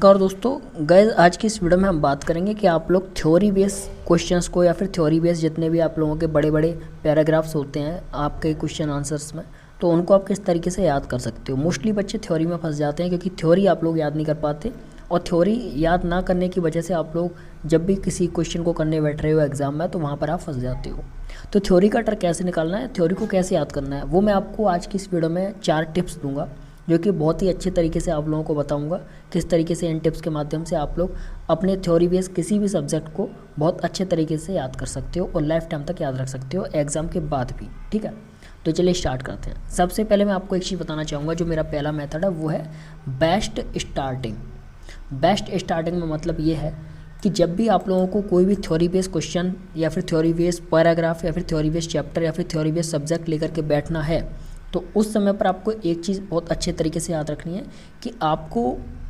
नमस्कार दोस्तों, गाइस आज की इस वीडियो में हम बात करेंगे कि आप लोग थ्योरी बेस क्वेश्चंस को या फिर थ्योरी बेस जितने भी आप लोगों के बड़े बड़े पैराग्राफ्स होते हैं आपके क्वेश्चन आंसर्स में, तो उनको आप किस तरीके से याद कर सकते हो। मोस्टली बच्चे थ्योरी में फंस जाते हैं क्योंकि थ्योरी आप लोग याद नहीं कर पाते, और थ्योरी याद ना करने की वजह से आप लोग जब भी किसी क्वेश्चन को करने बैठ रहे हो एग्जाम में, तो वहाँ पर आप फंस जाते हो। तो थ्योरी का ट्रिक कैसे निकालना है, थ्योरी को कैसे याद करना है, वो मैं आपको आज की इस वीडियो में 4 टिप्स दूंगा, जो कि बहुत ही अच्छे तरीके से आप लोगों को बताऊंगा किस तरीके से इन टिप्स के माध्यम से आप लोग अपने थ्योरी बेस किसी भी सब्जेक्ट को बहुत अच्छे तरीके से याद कर सकते हो और लाइफ टाइम तक याद रख सकते हो एग्ज़ाम के बाद भी। ठीक है, तो चलिए स्टार्ट करते हैं। सबसे पहले मैं आपको एक चीज़ बताना चाहूँगा, जो मेरा पहला मेथड है वो है बेस्ट स्टार्टिंग। बेस्ट स्टार्टिंग में मतलब ये है कि जब भी आप लोगों को कोई भी थ्योरी बेस क्वेश्चन या फिर थ्योरी बेस पैराग्राफ या फिर थ्योरी बेस चैप्टर या फिर थ्योरी बेस सब्जेक्ट लेकर के बैठना है, तो उस समय पर आपको एक चीज़ बहुत अच्छे तरीके से याद रखनी है कि आपको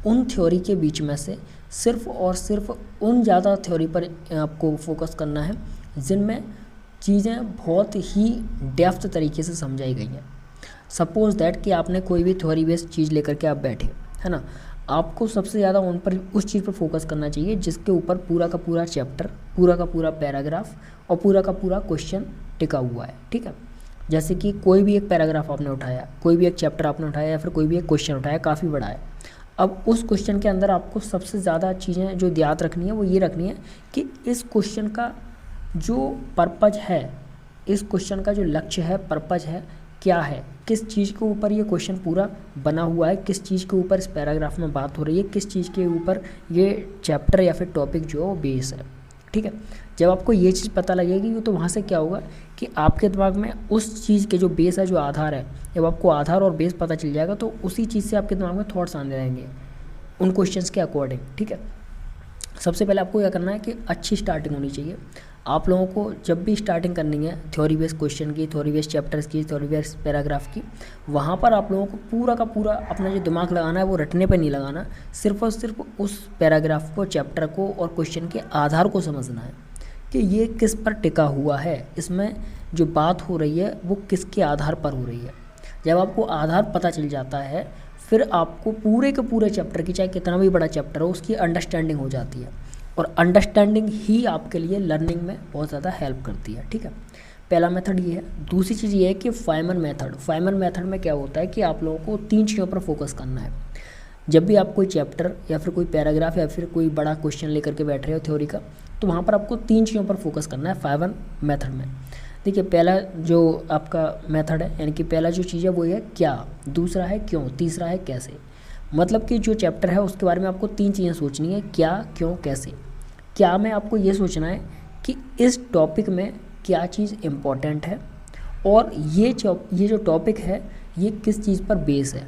उन थ्योरी के बीच में से सिर्फ और सिर्फ उन ज़्यादा थ्योरी पर आपको फोकस करना है जिनमें चीज़ें बहुत ही डेप्थ तरीके से समझाई गई हैं। सपोज़ दैट कि आपने कोई भी थ्योरी बेस्ड चीज़ लेकर के आप बैठे, है ना, आपको सबसे ज़्यादा उन पर उस चीज़ पर फोकस करना चाहिए जिसके ऊपर पूरा का पूरा चैप्टर, पूरा का पूरा पैराग्राफ और पूरा का पूरा क्वेश्चन टिका हुआ है। ठीक है, जैसे कि कोई भी एक पैराग्राफ आपने उठाया, कोई भी एक चैप्टर आपने उठाया या फिर कोई भी एक क्वेश्चन उठाया, काफ़ी बड़ा है। अब उस क्वेश्चन के अंदर आपको सबसे ज़्यादा चीज़ें जो याद रखनी है वो ये रखनी है कि इस क्वेश्चन का जो पर्पज है, इस क्वेश्चन का जो लक्ष्य है, पर्पज है, क्या है, किस चीज़ के ऊपर ये क्वेश्चन पूरा बना हुआ है, किस चीज़ के ऊपर इस पैराग्राफ में बात हो रही है, किस चीज़ के ऊपर ये चैप्टर या फिर टॉपिक जो है वो बेस है। ठीक है, जब आपको ये चीज़ पता लगेगी तो वहाँ से क्या होगा कि आपके दिमाग में उस चीज़ के जो बेस है, जो आधार है, जब आपको आधार और बेस पता चल जाएगा तो उसी चीज़ से आपके दिमाग में थॉट्स आने रहेंगे उन क्वेश्चंस के अकॉर्डिंग। ठीक है, सबसे पहले आपको क्या करना है कि अच्छी स्टार्टिंग होनी चाहिए। आप लोगों को जब भी स्टार्टिंग करनी है थ्योरी बेस्ड क्वेश्चन की, थ्योरी बेस्ड चैप्टर्स की, थ्योरी बेस्ड पैराग्राफ की, वहाँ पर आप लोगों को पूरा का पूरा अपना जो दिमाग लगाना है वो रटने पे नहीं लगाना, सिर्फ और सिर्फ उस पैराग्राफ को, चैप्टर को और क्वेश्चन के आधार को समझना है कि ये किस पर टिका हुआ है, इसमें जो बात हो रही है वो किसके आधार पर हो रही है। जब आपको आधार पता चल जाता है फिर आपको पूरे के पूरे चैप्टर की, चाहे कितना भी बड़ा चैप्टर हो, उसकी अंडरस्टैंडिंग हो जाती है, और अंडरस्टैंडिंग ही आपके लिए लर्निंग में बहुत ज़्यादा हेल्प करती है। ठीक है, पहला मेथड ये है। दूसरी चीज़ ये है कि फाइमन मेथड। फाइमन मेथड में क्या होता है कि आप लोगों को 3 चीज़ों पर फोकस करना है। जब भी आप कोई चैप्टर या फिर कोई पैराग्राफ या फिर कोई बड़ा क्वेश्चन लेकर के बैठ रहे हो थ्योरी का, तो वहाँ पर आपको 3 चीज़ों पर फोकस करना है फाइमन मेथड में। देखिए, पहला जो आपका मेथड है, यानी कि पहला जो चीज़ है वो है क्या, दूसरा है क्यों, तीसरा है कैसे। मतलब कि जो चैप्टर है उसके बारे में आपको 3 चीज़ें सोचनी है, क्या, क्यों, कैसे। क्या में आपको ये सोचना है कि इस टॉपिक में क्या चीज़ इम्पोर्टेंट है, और ये जो टॉपिक है ये किस चीज़ पर बेस है,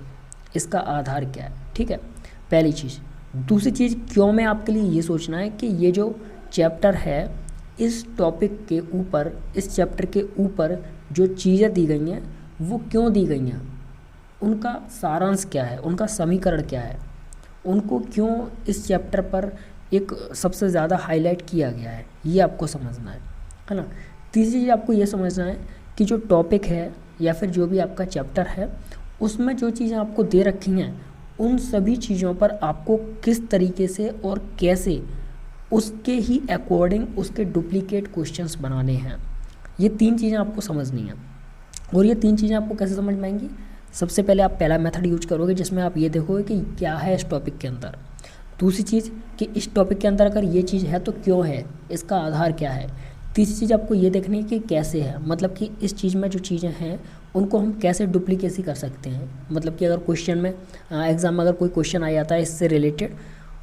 इसका आधार क्या है। ठीक है, पहली चीज़। दूसरी चीज़ क्यों में आपके लिए ये सोचना है कि ये जो चैप्टर है, इस टॉपिक के ऊपर, इस चैप्टर के ऊपर जो चीज़ें दी गई हैं वो क्यों दी गई हैं, उनका सारांश क्या है, उनका समीकरण क्या है, उनको क्यों इस चैप्टर पर एक सबसे ज़्यादा हाईलाइट किया गया है, ये आपको समझना है ना। तीसरी चीज़ आपको ये समझना है कि जो टॉपिक है या फिर जो भी आपका चैप्टर है उसमें जो चीज़ें आपको दे रखी हैं उन सभी चीज़ों पर आपको किस तरीके से और कैसे उसके ही अकॉर्डिंग उसके डुप्लीकेट क्वेश्चंस बनाने हैं। ये 3 चीज़ें आपको समझनी हैं। और ये 3 चीज़ें आपको कैसे समझ में आएंगी? सबसे पहले आप पहला मेथड यूज करोगे जिसमें आप ये देखोगे कि क्या है इस टॉपिक के अंदर। दूसरी चीज़ कि इस टॉपिक के अंदर अगर ये चीज़ है तो क्यों है, इसका आधार क्या है। तीसरी चीज़ आपको ये देखनी है कि कैसे है, मतलब कि इस चीज़ में जो चीज़ें हैं उनको हम कैसे डुप्लीकेसी कर सकते हैं। मतलब कि अगर क्वेश्चन में एग्ज़ाम में अगर कोई क्वेश्चन आ जाता है इससे रिलेटेड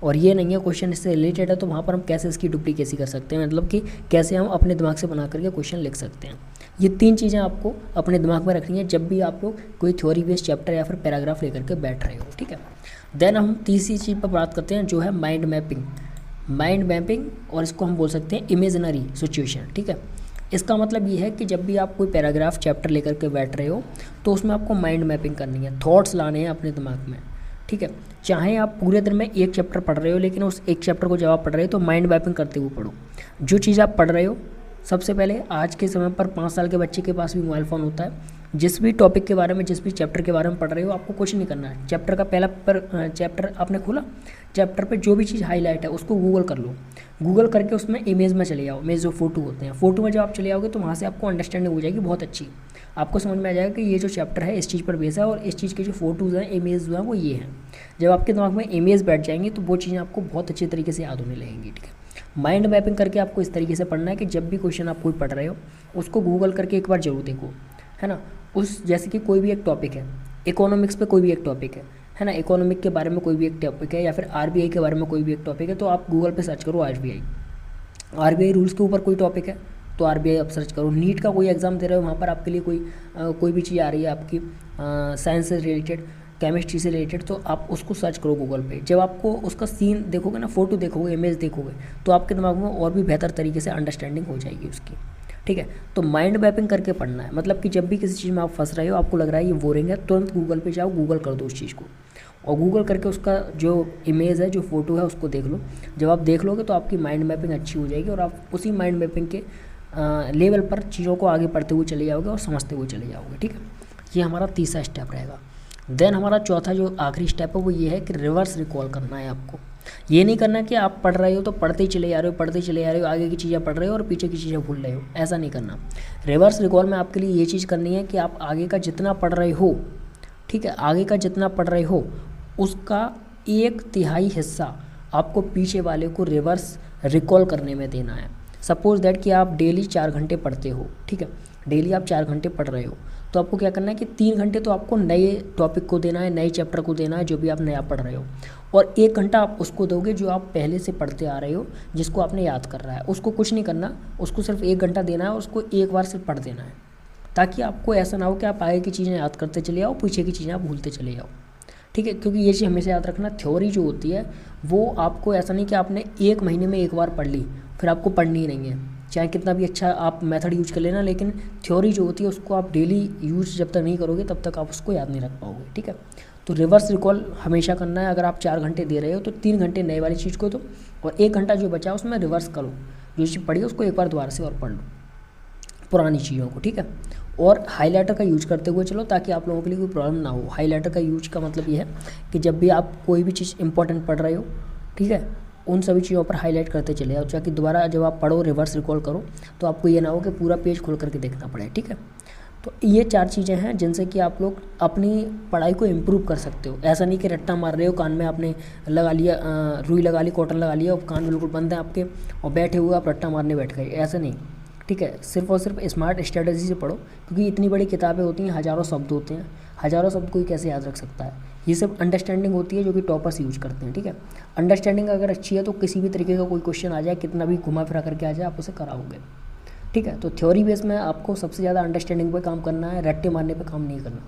और ये नहीं है क्वेश्चन इससे रिलेटेड है, तो वहाँ पर हम कैसे इसकी डुप्लीकेसी कर सकते हैं, मतलब कि कैसे हम अपने दिमाग से बना करके क्वेश्चन लिख सकते हैं। ये 3 चीज़ें आपको अपने दिमाग में रखनी है जब भी आप लोग कोई थ्योरी बेस्ड चैप्टर या फिर पैराग्राफ लेकर के बैठ रहे हो। ठीक है, देन हम तीसरी चीज़ पर बात करते हैं जो है माइंड मैपिंग। माइंड मैपिंग, और इसको हम बोल सकते हैं इमेजिनरी सिचुएशन। ठीक है, इसका मतलब ये है कि जब भी आप कोई पैराग्राफ चैप्टर लेकर के बैठ रहे हो तो उसमें आपको माइंड मैपिंग करनी है, थॉट्स लाने हैं अपने दिमाग में। ठीक है, चाहे आप पूरे दिन में एक चैप्टर पढ़ रहे हो लेकिन उस एक चैप्टर को जब आप पढ़ रहे हो तो माइंड मैपिंग करते हुए पढ़ो। जो चीज़ आप पढ़ रहे हो सबसे पहले आज के समय पर 5 साल के बच्चे के पास भी मोबाइल फ़ोन होता है। जिस भी टॉपिक के बारे में, जिस भी चैप्टर के बारे में पढ़ रहे हो, आपको कुछ नहीं करना है। चैप्टर का पहला चैप्टर आपने खोला, चैप्टर पे जो भी चीज़ हाईलाइट है उसको गूगल कर लो। गूगल करके उसमें इमेज में चले जाओ, इमेज जो फोटो होते हैं, फोटो में जब आप चले जाओगे तो वहाँ से आपको अंडरस्टैंडिंग हो जाएगी बहुत अच्छी। आपको समझ में आ जाएगा कि ये जो चैप्टर है इस चीज़ पर बेस है और इस चीज़ के जो फोटोज़ हैं, इमेज जो हैं वो ये हैं। जब आपके दिमाग में इमेज बैठ जाएंगी तो वो चीज़ें आपको बहुत अच्छे तरीके से याद होने लगेंगी। ठीक है, माइंड मैपिंग करके आपको इस तरीके से पढ़ना है कि जब भी क्वेश्चन आप कोई पढ़ रहे हो उसको गूगल करके एक बार जरूर देखो, है ना। उस जैसे कि कोई भी एक टॉपिक है, इकोनॉमिक्स पे कोई भी एक टॉपिक है ना, इकोनॉमिक के बारे में कोई भी एक टॉपिक है, या फिर आरबीआई के बारे में कोई भी एक टॉपिक है, तो आप गूगल पे सर्च करो आरबीआई रूल्स के ऊपर कोई टॉपिक है तो आरबीआई आप सर्च करो। नीट का कोई एग्ज़ाम दे रहे हो, वहाँ पर आपके लिए कोई भी चीज़ आ रही है आपकी साइंस से रिलेटेड, केमिस्ट्री से रिलेटेड, तो आप उसको सर्च करो गूगल पे। जब आपको उसका सीन देखोगे ना, फोटो देखोगे, इमेज देखोगे, तो आपके दिमाग में और भी बेहतर तरीके से अंडरस्टैंडिंग हो जाएगी उसकी। ठीक है, तो माइंड मैपिंग करके पढ़ना है। मतलब कि जब भी किसी चीज़ में आप फंस रहे हो, आपको लग रहा है ये बोरिंग है, तुरंत गूगल पे जाओ, गूगल कर दो उस चीज़ को, और गूगल करके उसका जो इमेज है, जो फोटो है, उसको देख लो। जब आप देख लोगे तो आपकी माइंड मैपिंग अच्छी हो जाएगी और आप उसी माइंड मैपिंग के लेवल पर चीज़ों को आगे पढ़ते हुए चले जाओगे और समझते हुए चले जाओगे। ठीक है, ये हमारा तीसरा स्टेप रहेगा। देन हमारा चौथा जो आखिरी स्टेप है वो ये है कि रिवर्स रिकॉल करना है आपको। ये नहीं करना कि आप पढ़ रहे हो तो पढ़ते ही चले जा रहे हो, पढ़ते ही चले जा रहे हो, आगे की चीज़ें पढ़ रहे हो और पीछे की चीज़ें भूल रहे हो, ऐसा नहीं करना। रिवर्स रिकॉल में आपके लिए ये चीज़ करनी है कि आप आगे का जितना पढ़ रहे हो, ठीक है, आगे का जितना पढ़ रहे हो उसका 1/3 हिस्सा आपको पीछे वाले को रिवर्स रिकॉल करने में देना है। सपोज दैट कि आप डेली 4 घंटे पढ़ते हो, ठीक है, डेली आप 4 घंटे पढ़ रहे हो, तो आपको क्या करना है कि 3 घंटे तो आपको नए टॉपिक को देना है, नए चैप्टर को देना है, जो भी आप नया पढ़ रहे हो, और 1 घंटा आप उसको दोगे जो आप पहले से पढ़ते आ रहे हो, जिसको आपने याद कर रहा है। उसको कुछ नहीं करना, उसको सिर्फ 1 घंटा देना है, उसको एक बार सिर्फ पढ़ देना है, ताकि आपको ऐसा ना हो कि आप आगे की चीज़ें याद करते चले जाओ, पीछे की चीज़ें आप भूलते चले जाओ। ठीक है, क्योंकि ये चीज़ हमेशा याद रखना, थ्योरी जो होती है वो आपको ऐसा नहीं कि आपने 1 महीने में एक बार पढ़ ली फिर आपको पढ़नी ही नहीं है, चाहे कितना भी अच्छा आप मेथड यूज कर लेना, लेकिन थ्योरी जो होती है उसको आप डेली यूज जब तक नहीं करोगे तब तक आप उसको याद नहीं रख पाओगे। ठीक है, तो रिवर्स रिकॉल हमेशा करना है। अगर आप 4 घंटे दे रहे हो तो 3 घंटे नए वाली चीज़ को दो और 1 घंटा जो बचा उसमें रिवर्स करो, जो चीज़ पढ़ी उसको एक बार दोबारा से और पढ़ लो, पुरानी चीज़ों को। ठीक है, और हाइलाइटर का यूज करते हुए चलो, ताकि आप लोगों के लिए कोई प्रॉब्लम ना हो। हाइलाइटर का यूज का मतलब ये है कि जब भी आप कोई भी चीज़ इंपॉर्टेंट पढ़ रहे हो, ठीक है, उन सभी चीज़ों पर हाईलाइट करते चले जाओ, ताकि दोबारा जब आप पढ़ो, रिवर्स रिकॉल करो, तो आपको ये ना हो कि पूरा पेज खोल करके देखना पड़े। ठीक है, तो ये 4 चीज़ें हैं जिनसे कि आप लोग अपनी पढ़ाई को इम्प्रूव कर सकते हो। ऐसा नहीं कि रट्टा मार रहे हो, कान में आपने लगा लिया, रुई लगा ली, कॉटन लगा लिया और कान बिल्कुल बंद है आपके, और बैठे हुए आप रट्टा मारने बैठ गए, ऐसा नहीं। ठीक है, सिर्फ और सिर्फ स्मार्ट स्ट्रेटजी से पढ़ो, क्योंकि इतनी बड़ी किताबें होती हैं, हज़ारों शब्द होते हैं, हज़ारों शब्द कोई कैसे याद रख सकता है। ये सब अंडरस्टैंडिंग होती है जो कि टॉपर्स यूज करते हैं। ठीक है, अंडरस्टैंडिंग अगर अच्छी है तो किसी भी तरीके का कोई क्वेश्चन आ जाए, कितना भी घुमा फिरा करके आ जाए, आप उसे कराओगे। ठीक है, तो थ्योरी बेस में आपको सबसे ज़्यादा अंडरस्टैंडिंग पे काम करना है, रट्टे मारने पे काम नहीं करना।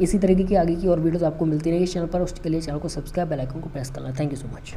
इसी तरीके की आगे की और वीडियोस आपको मिलती रहेगी इस चैनल पर, उसके लिए चैनल को सब्सक्राइब, बेल आइकन को प्रेस करना। Thank you so much.